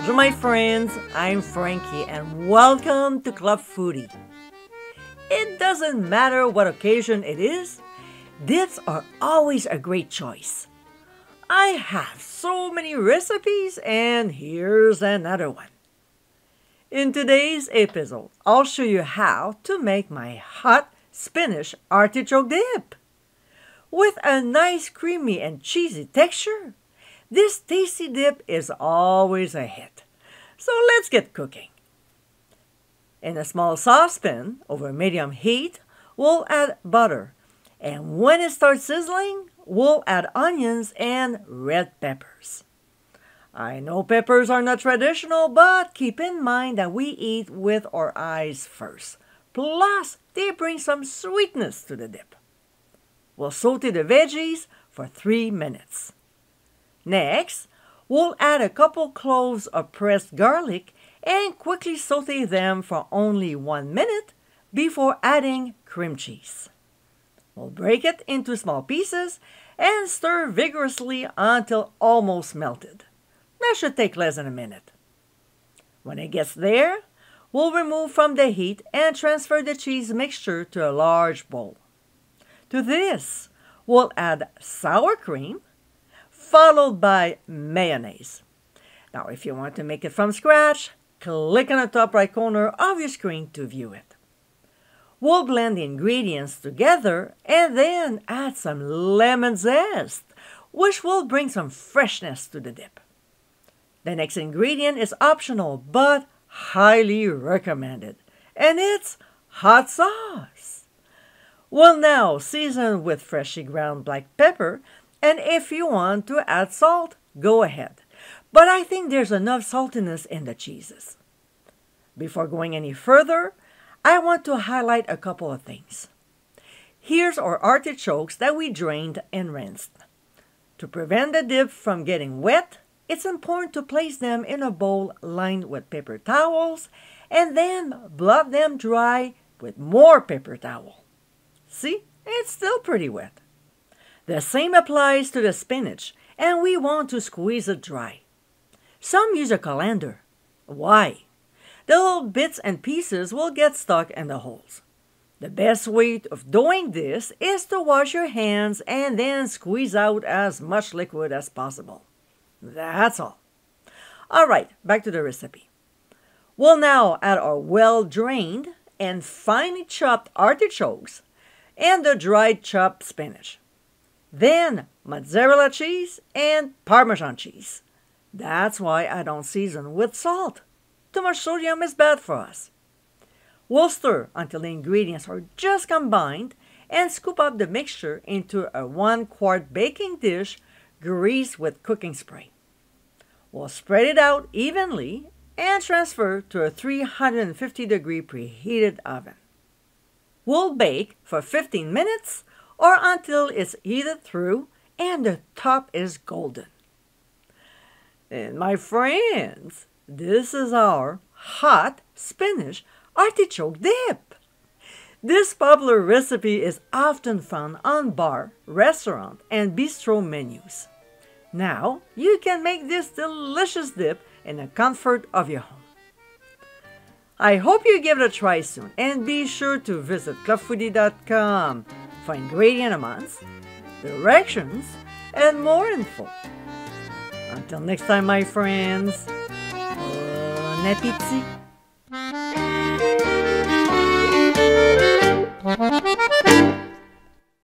Bonjour my friends, I'm Frankie and welcome to Club Foodie. It doesn't matter what occasion it is, dips are always a great choice. I have so many recipes and here's another one. In today's episode, I'll show you how to make my hot spinach artichoke dip. With a nice creamy and cheesy texture, this tasty dip is always a hit. So let's get cooking. In a small saucepan over medium heat, we'll add butter. And when it starts sizzling, we'll add onions and red peppers. I know peppers are not traditional, but keep in mind that we eat with our eyes first. Plus, they bring some sweetness to the dip. We'll saute the veggies for 3 minutes. Next, we'll add a couple cloves of pressed garlic and quickly saute them for only 1 minute before adding cream cheese. We'll break it into small pieces and stir vigorously until almost melted. That should take less than a minute. When it gets there, we'll remove from the heat and transfer the cheese mixture to a large bowl. To this, we'll add sour cream, followed by mayonnaise. Now, if you want to make it from scratch, click on the top right corner of your screen to view it. We'll blend the ingredients together and then add some lemon zest, which will bring some freshness to the dip. The next ingredient is optional but highly recommended, and it's hot sauce. We'll now season with freshly ground black pepper, and if you want to add salt, go ahead. But I think there's enough saltiness in the cheeses. Before going any further, I want to highlight a couple of things. Here's our artichokes that we drained and rinsed. To prevent the dip from getting wet, it's important to place them in a bowl lined with paper towels and then blot them dry with more paper towel. See, it's still pretty wet. The same applies to the spinach, and we want to squeeze it dry. Some use a colander. Why? The little bits and pieces will get stuck in the holes. The best way of doing this is to wash your hands and then squeeze out as much liquid as possible. That's all. All right, back to the recipe. We'll now add our well-drained and finely chopped artichokes and the dried chopped spinach. Then mozzarella cheese and Parmesan cheese. That's why I don't season with salt. Too much sodium is bad for us. We'll stir until the ingredients are just combined and scoop up the mixture into a 1-quart baking dish greased with cooking spray. We'll spread it out evenly and transfer to a 350-degree preheated oven. We'll bake for 15 minutes or until it's heated through and the top is golden. And my friends, this is our hot spinach artichoke dip. This popular recipe is often found on bar, restaurant, and bistro menus. Now, you can make this delicious dip in the comfort of your home. I hope you give it a try soon, and be sure to visit clubfoodie.com for ingredient amounts, directions, and more info. Until next time, my friends, bon appétit!